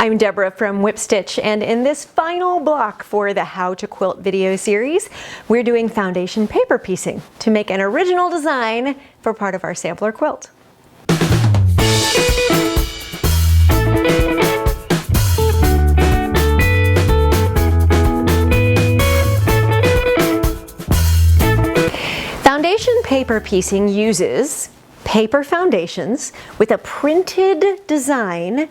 I'm Deborah from Whip Stitch, and in this final block for the How to Quilt video series, we're doing foundation paper piecing to make an original design for part of our sampler quilt. Foundation paper piecing uses paper foundations with a printed design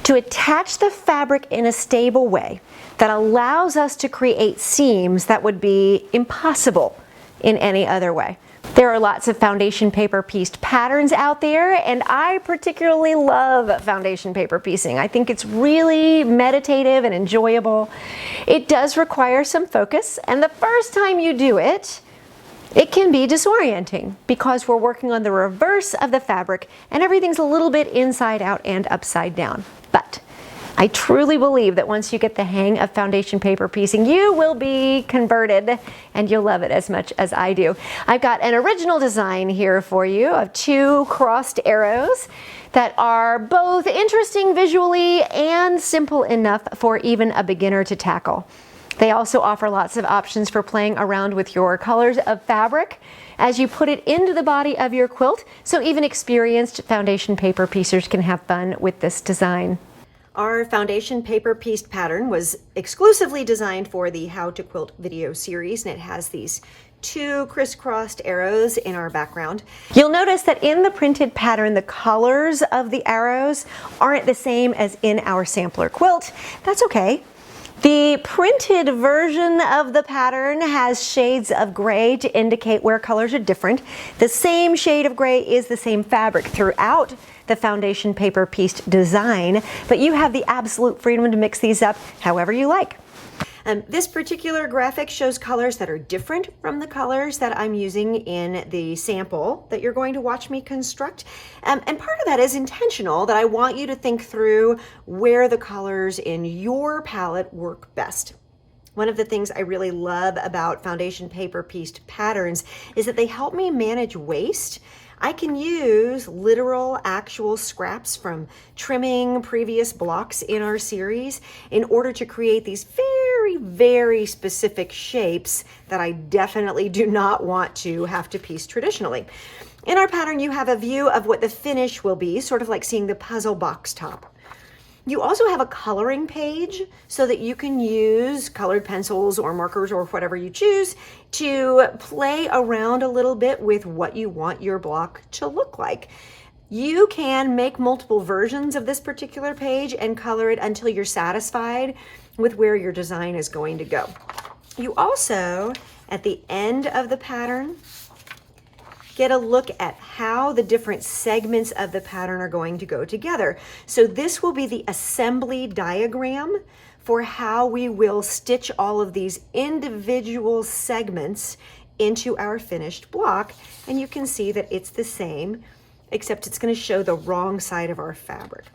to attach the fabric in a stable way that allows us to create seams that would be impossible in any other way. There are lots of foundation paper pieced patterns out there, and I particularly love foundation paper piecing. I think it's really meditative and enjoyable. It does require some focus, and the first time you do it, it can be disorienting because we're working on the reverse of the fabric and everything's a little bit inside out and upside down. But I truly believe that once you get the hang of foundation paper piecing, you will be converted and you'll love it as much as I do. I've got an original design here for you of two crossed arrows that are both interesting visually and simple enough for even a beginner to tackle. They also offer lots of options for playing around with your colors of fabric as you put it into the body of your quilt, so even experienced foundation paper piecers can have fun with this design. Our foundation paper pieced pattern was exclusively designed for the How to Quilt video series, and it has these two crisscrossed arrows in our background. You'll notice that in the printed pattern, the colors of the arrows aren't the same as in our sampler quilt. That's okay. The printed version of the pattern has shades of gray to indicate where colors are different. The same shade of gray is the same fabric throughout the foundation paper pieced design, but you have the absolute freedom to mix these up however you like. This particular graphic shows colors that are different from the colors that I'm using in the sample that you're going to watch me construct. And part of that is intentional, that I want you to think through where the colors in your palette work best. One of the things I really love about foundation paper pieced patterns is that they help me manage waste. I can use literal, actual scraps from trimming previous blocks in our series in order to create these very specific shapes that I definitely do not want to have to piece traditionally. In our pattern, you have a view of what the finish will be, sort of like seeing the puzzle box top. You also have a coloring page so that you can use colored pencils or markers or whatever you choose to play around a little bit with what you want your block to look like. You can make multiple versions of this particular page and color it until you're satisfied with where your design is going to go. You also, at the end of the pattern, get a look at how the different segments of the pattern are going to go together. So this will be the assembly diagram for how we will stitch all of these individual segments into our finished block. And you can see that it's the same, except it's going to show the wrong side of our fabric.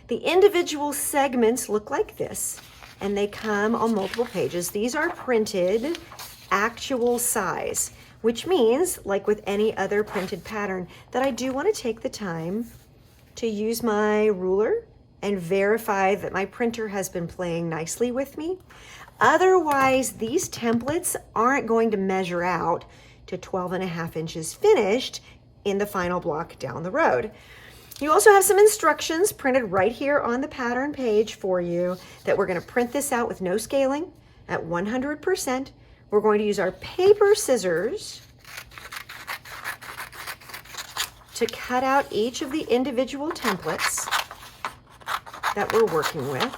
The individual segments look like this, and they come on multiple pages. These are printed actual size, which means, like with any other printed pattern, that I do want to take the time to use my ruler and verify that my printer has been playing nicely with me. Otherwise, these templates aren't going to measure out to 12.5 inches finished in the final block down the road. You also have some instructions printed right here on the pattern page for you that we're going to print this out with no scaling at 100%. We're going to use our paper scissors to cut out each of the individual templates that we're working with.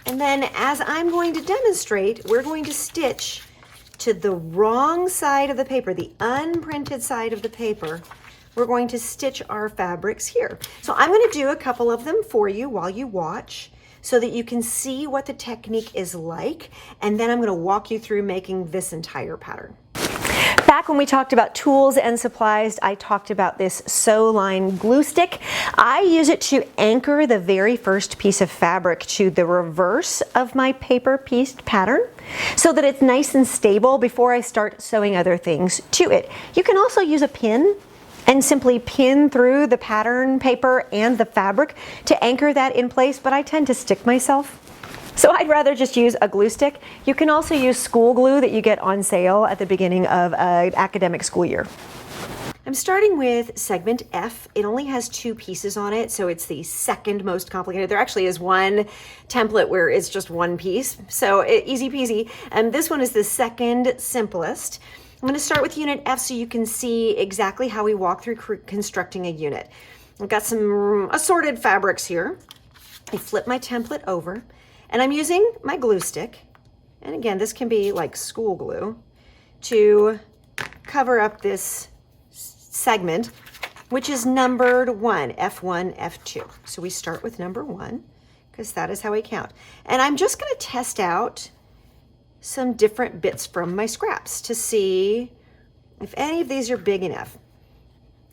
And then, as I'm going to demonstrate, we're going to stitch to the wrong side of the paper, the unprinted side of the paper. We're going to stitch our fabrics here. So I'm going to do a couple of them for you while you watch, so that you can see what the technique is like, and then I'm going to walk you through making this entire pattern. Back when we talked about tools and supplies, I talked about this sew line glue stick. I use it to anchor the very first piece of fabric to the reverse of my paper pieced pattern so that it's nice and stable before I start sewing other things to it. You can also use a pin and simply pin through the pattern paper and the fabric to anchor that in place, but I tend to stick myself. So I'd rather just use a glue stick. You can also use school glue that you get on sale at the beginning of an academic school year. I'm starting with segment F. It only has 2 pieces on it, so it's the second most complicated. There actually is one template where it's just 1 piece, so easy peasy. And this one is the second simplest. I'm going to start with unit F so you can see exactly how we walk through constructing a unit. I've got some assorted fabrics here. I flip my template over, and I'm using my glue stick. And again, this can be like school glue to cover up this segment, which is numbered 1, F1, F2. So we start with number 1 because that is how we count. And I'm just going to test out some different bits from my scraps to see if any of these are big enough.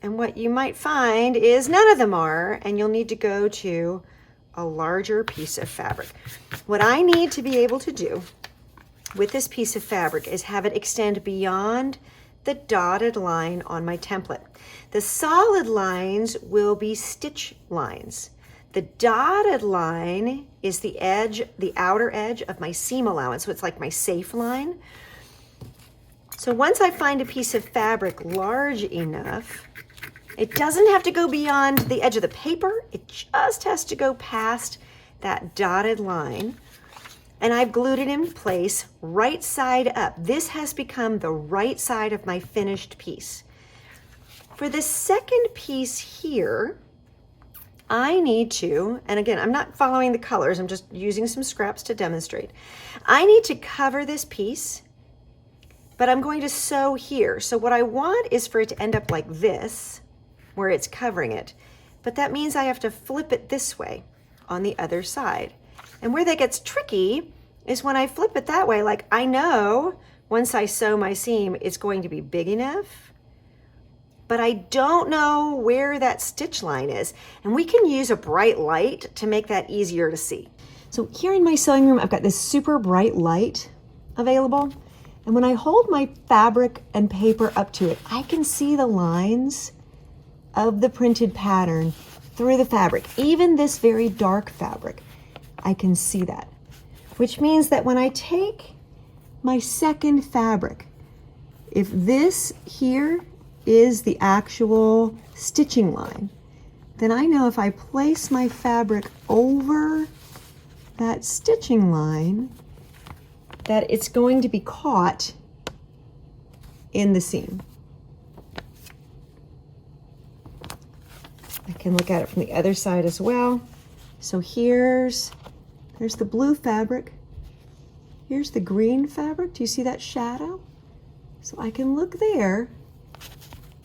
And what you might find is none of them are, and you'll need to go to a larger piece of fabric. What I need to be able to do with this piece of fabric is have it extend beyond the dotted line on my template. The solid lines will be stitch lines. The dotted line is the edge, the outer edge of my seam allowance, so it's like my safe line. So once I find a piece of fabric large enough, it doesn't have to go beyond the edge of the paper, it just has to go past that dotted line. And I've glued it in place right side up. This has become the right side of my finished piece. For the second piece here, I need to, and again, I'm not following the colors, I'm just using some scraps to demonstrate. I need to cover this piece, but I'm going to sew here. So what I want is for it to end up like this, where it's covering it. But that means I have to flip it this way on the other side. And where that gets tricky is when I flip it that way, like I know once I sew my seam, it's going to be big enough, but I don't know where that stitch line is. And we can use a bright light to make that easier to see. So here in my sewing room, I've got this super bright light available. And when I hold my fabric and paper up to it, I can see the lines of the printed pattern through the fabric. Even this very dark fabric, I can see that. Which means that when I take my second fabric, if this here is the actual stitching line, then I know if I place my fabric over that stitching line, that it's going to be caught in the seam. I can look at it from the other side as well. So there's the blue fabric. Here's the green fabric. Do you see that shadow? So I can look there.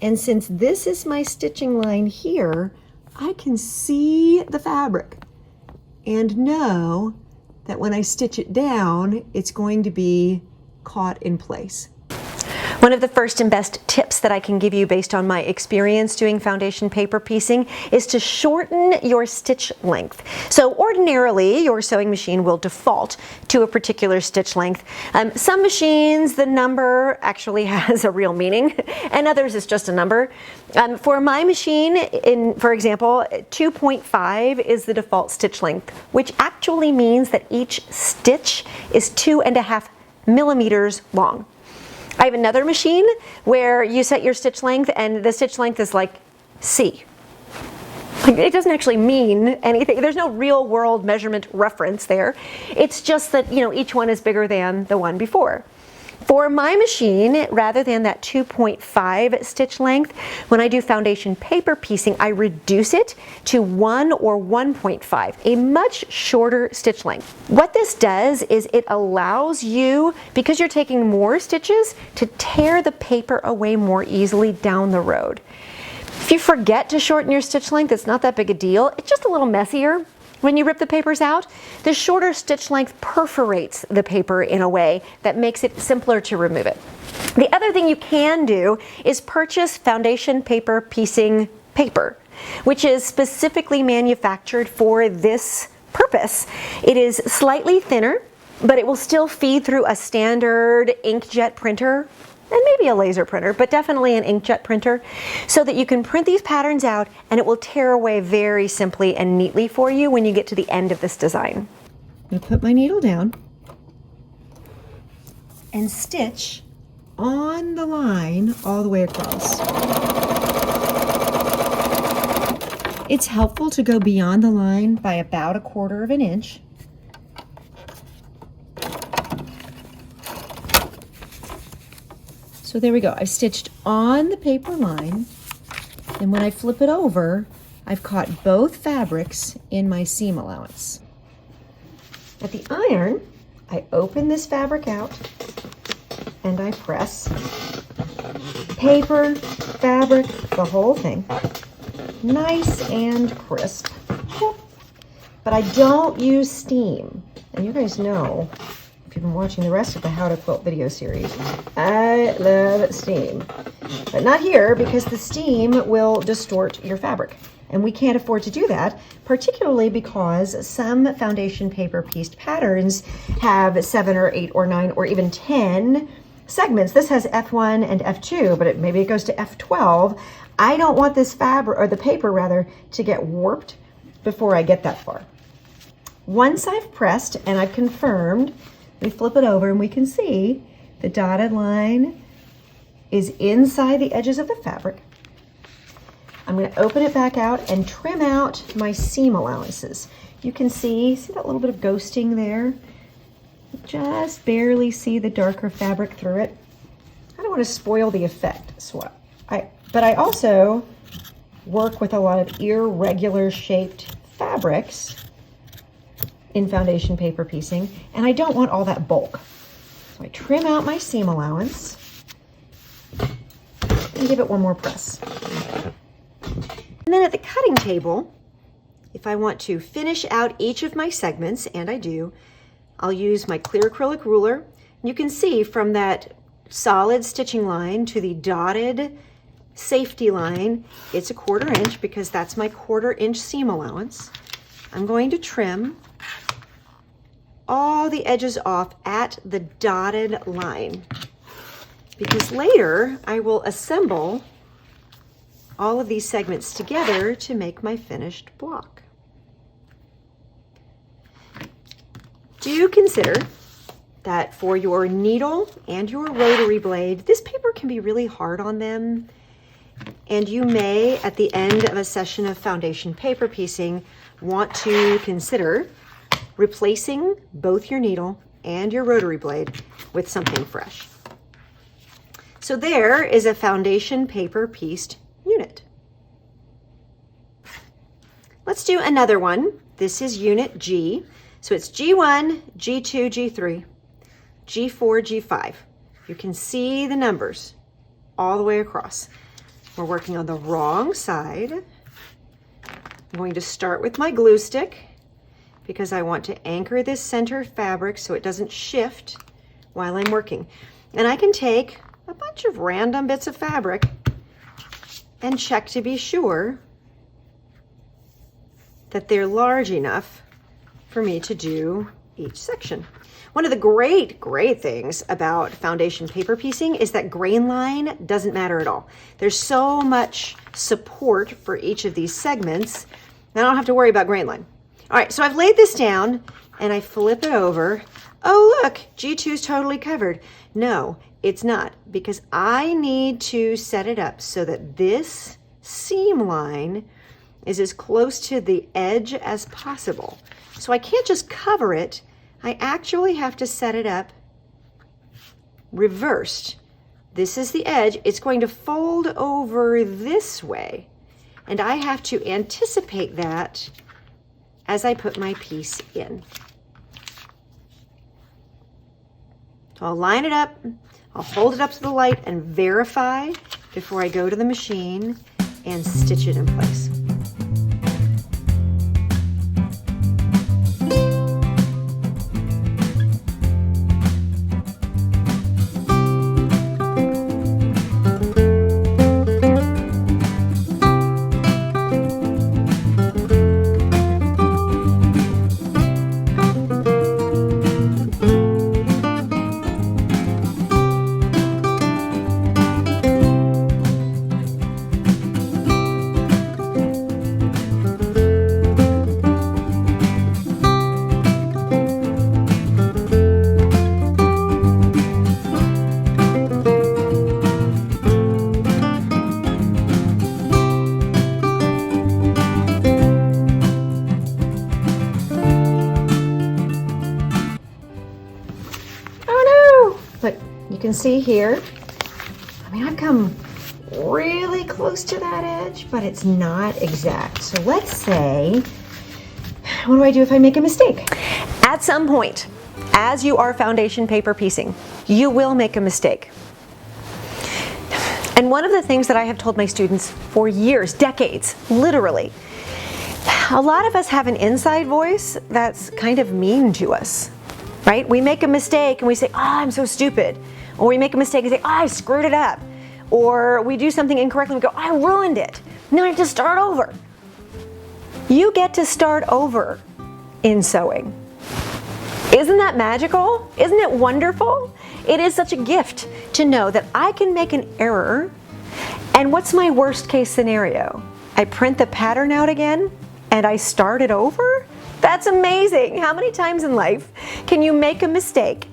And since this is my stitching line here, I can see the fabric and know that when I stitch it down, it's going to be caught in place. One of the first and best tips that I can give you based on my experience doing foundation paper piecing is to shorten your stitch length. So ordinarily, your sewing machine will default to a particular stitch length. Some machines, the number actually has a real meaning, and others it's just a number. For my machine, for example, 2.5 is the default stitch length, which actually means that each stitch is 2.5 millimeters long. I have another machine where you set your stitch length and the stitch length is like C. It doesn't actually mean anything. There's no real world measurement reference there. It's just that, each one is bigger than the one before. For my machine, rather than that 2.5 stitch length, when I do foundation paper piecing, I reduce it to 1 or 1.5, a much shorter stitch length. What this does is it allows you, because you're taking more stitches, to tear the paper away more easily down the road. If you forget to shorten your stitch length, it's not that big a deal. It's just a little messier. When you rip the papers out, the shorter stitch length perforates the paper in a way that makes it simpler to remove it. The other thing you can do is purchase foundation paper piecing paper, which is specifically manufactured for this purpose. It is slightly thinner, but it will still feed through a standard inkjet printer and maybe a laser printer, but definitely an inkjet printer, so that you can print these patterns out and it will tear away very simply and neatly for you when you get to the end of this design. I'm going to put my needle down and stitch on the line all the way across. It's helpful to go beyond the line by about 1/4 of an inch. So there we go. I've stitched on the paper line, and when I flip it over, I've caught both fabrics in my seam allowance. At the iron, I open this fabric out and I press. Paper, fabric, the whole thing. Nice and crisp. But I don't use steam. And you guys know, if you've been watching the rest of the How to Quilt video series, I love steam. But not here, because the steam will distort your fabric. And we can't afford to do that, particularly because some foundation paper pieced patterns have 7 or 8 or 9 or even 10 segments. This has F1 and F2, but maybe it goes to F12. I don't want this fabric, or the paper rather, to get warped before I get that far. Once I've pressed and I've confirmed, we flip it over and we can see the dotted line is inside the edges of the fabric. I'm going to open it back out and trim out my seam allowances. You can see that little bit of ghosting there? Just barely see the darker fabric through it. I don't want to spoil the effect, but I also work with a lot of irregular shaped fabrics in foundation paper piecing, and I don't want all that bulk. So I trim out my seam allowance and give it one more press. And then at the cutting table, if I want to finish out each of my segments, and I do, I'll use my clear acrylic ruler. You can see from that solid stitching line to the dotted safety line, it's 1/4 inch because that's my 1/4 inch seam allowance. I'm going to trim all the edges off at the dotted line, because later I will assemble all of these segments together to make my finished block. Do consider that for your needle and your rotary blade, this paper can be really hard on them, and you may, at the end of a session of foundation paper piecing, want to consider replacing both your needle and your rotary blade with something fresh. So there is a foundation paper pieced unit. Let's do another one. This is unit G. So it's G1, G2, G3, G4, G5. You can see the numbers all the way across. We're working on the wrong side. I'm going to start with my glue stick because I want to anchor this center fabric so it doesn't shift while I'm working. And I can take a bunch of random bits of fabric and check to be sure that they're large enough for me to do each section. One of the great things about foundation paper piecing is that grain line doesn't matter at all. There's so much support for each of these segments, I don't have to worry about grain line. All right, so I've laid this down and I flip it over. Oh, look, G2 is totally covered. No, it's not, because I need to set it up so that this seam line is as close to the edge as possible. So I can't just cover it. I actually have to set it up reversed. This is the edge. It's going to fold over this way, and I have to anticipate that as I put my piece in. So I'll line it up, I'll hold it up to the light and verify before I go to the machine and stitch it in place. can see here, I mean, I've come really close to that edge, but it's not exact. So let's say, what do I do if I make a mistake? At some point, as you are foundation paper piecing, you will make a mistake. And one of the things that I have told my students for years, decades, literally, a lot of us have an inside voice that's kind of mean to us, right? We make a mistake and we say, oh, I'm so stupid. Or we make a mistake and say, oh, I screwed it up. Or we do something incorrectly and we go, I ruined it. Now I have to start over. You get to start over in sewing. Isn't that magical? Isn't it wonderful? It is such a gift to know that I can make an error. And what's my worst case scenario? I print the pattern out again and I start it over? That's amazing. How many times in life can you make a mistake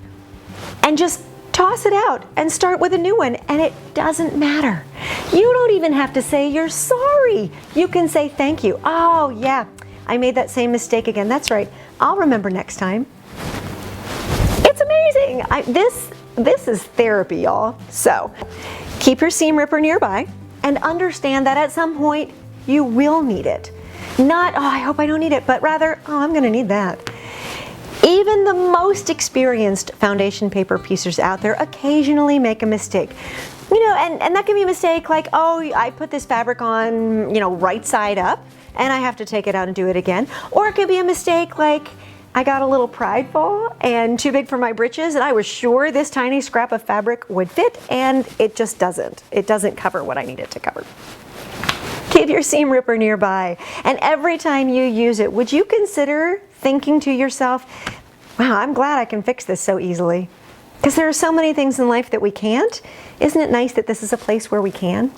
and just toss it out and start with a new one, and it doesn't matter. You don't even have to say you're sorry. You can say thank you. Oh yeah, I made that same mistake again. That's right. I'll remember next time. It's amazing. This is therapy, y'all. So keep your seam ripper nearby and understand that at some point you will need it. Not, oh, I hope I don't need it, but rather, oh, I'm gonna need that. Even the most experienced foundation paper piecers out there occasionally make a mistake. You know, and that can be a mistake like, oh, I put this fabric on, you know, right side up and I have to take it out and do it again. Or it could be a mistake like, I got a little prideful and too big for my britches and I was sure this tiny scrap of fabric would fit and it just doesn't. It doesn't cover what I need it to cover. Keep your seam ripper nearby, and every time you use it, would you consider thinking to yourself, wow, I'm glad I can fix this so easily? Because there are so many things in life that we can't. Isn't it nice that this is a place where we can?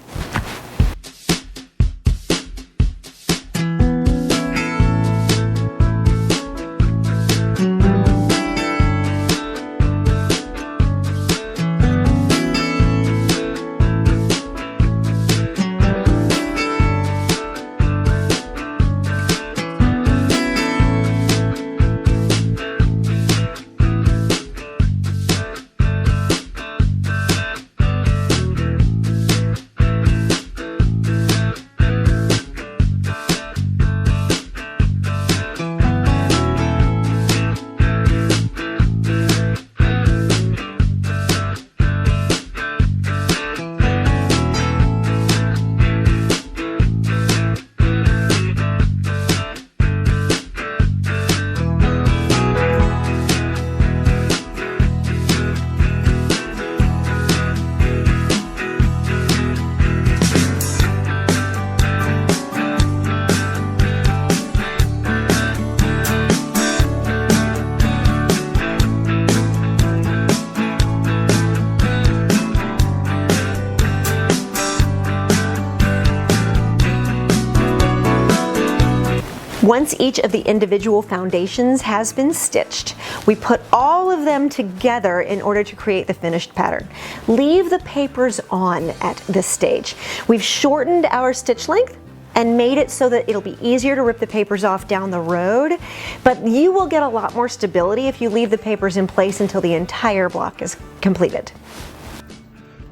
Once each of the individual foundations has been stitched, we put all of them together in order to create the finished pattern. Leave the papers on at this stage. We've shortened our stitch length and made it so that it'll be easier to rip the papers off down the road, but you will get a lot more stability if you leave the papers in place until the entire block is completed.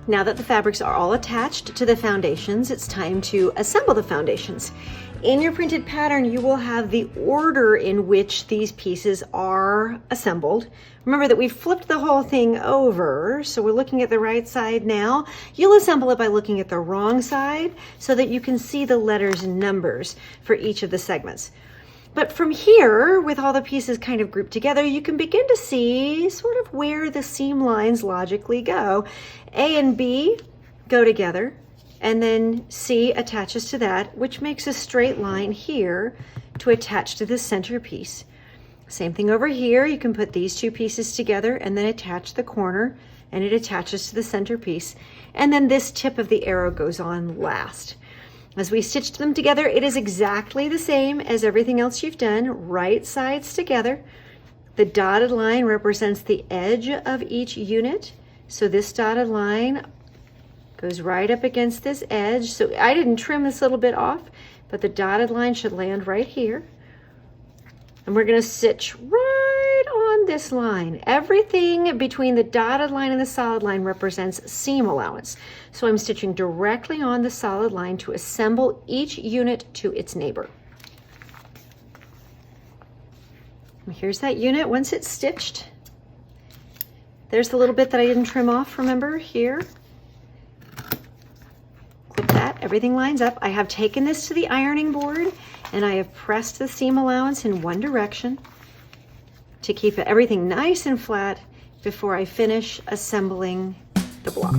Now that the fabrics are all attached to the foundations, it's time to assemble the foundations. In your printed pattern, you will have the order in which these pieces are assembled. Remember that we've flipped the whole thing over, so we're looking at the right side now. You'll assemble it by looking at the wrong side so that you can see the letters and numbers for each of the segments. But from here, with all the pieces kind of grouped together, you can begin to see sort of where the seam lines logically go. A and B go together, and then C attaches to that, which makes a straight line here to attach to the center piece. Same thing over here. You can put these two pieces together and then attach the corner, and it attaches to the center piece. And then this tip of the arrow goes on last. As we stitched them together, it is exactly the same as everything else you've done, right sides together. The dotted line represents the edge of each unit. So this dotted line goes right up against this edge. So I didn't trim this little bit off, but the dotted line should land right here. And we're going to stitch right on this line. Everything between the dotted line and the solid line represents seam allowance. So I'm stitching directly on the solid line to assemble each unit to its neighbor. And here's that unit once it's stitched. There's the little bit that I didn't trim off, remember, here. Clip that, everything lines up. I have taken this to the ironing board and I have pressed the seam allowance in one direction to keep everything nice and flat before I finish assembling the block.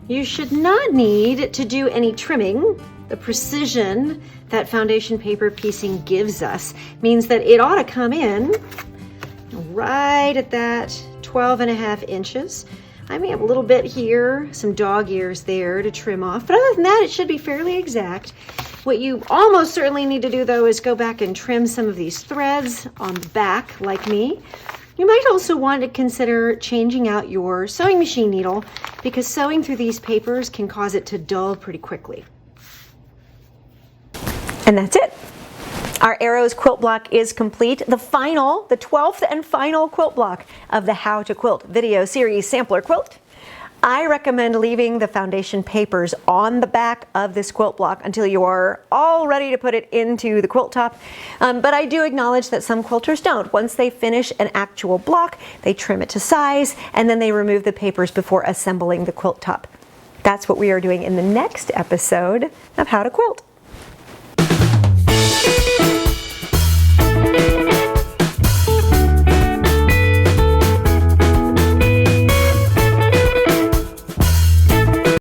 You should not need to do any trimming. The precision that foundation paper piecing gives us means that it ought to come in right at that 12.5 inches. I may have a little bit here, some dog ears there to trim off, but other than that, it should be fairly exact. What you almost certainly need to do though is go back and trim some of these threads on the back like me. You might also want to consider changing out your sewing machine needle because sewing through these papers can cause it to dull pretty quickly. And that's it. Our Arrows quilt block is complete. The 12th and final quilt block of the How to Quilt video series sampler quilt. I recommend leaving the foundation papers on the back of this quilt block until you are all ready to put it into the quilt top. But I do acknowledge that some quilters don't. Once they finish an actual block, they trim it to size and then they remove the papers before assembling the quilt top. That's what we are doing in the next episode of How to Quilt.